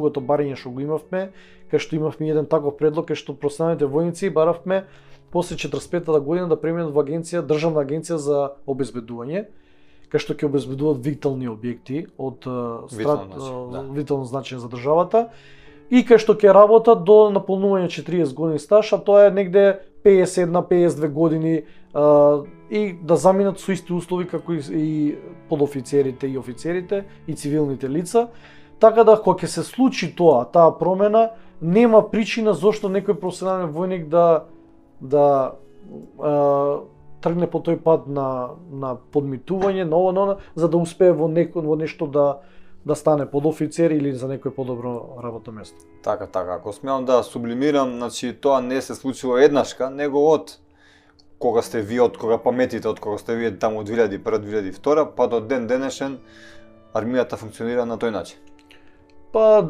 другото барање што го имавме, кај што имавме еден таков предлог, кај што професионалните војници баравме после 45-та година да преминат во агенција, државна агенција за обезбедување, кај што ќе обезбедуваат витални објекти од витално значење за државата и кај што ќе работат до наполнување 40 години стаж, а тоа е негде 51-52 години и да заминат со исти услови како и подофицерите и офицерите и цивилните лица. Така да кога ќе се случи таа промена, нема причина зошто некој професионален војник да тргне по тој пат на подмитување, на ова, за да успее во нешто да стане подофицер или за некој подобро работно место. Така, ако смеам да сублимирам, значи тоа не се случило еднашка, него од кога сте вие, од кога паметите, од кога сте вие таму од 2001-2002, па до ден денешен армијата функционира на тој начин. Па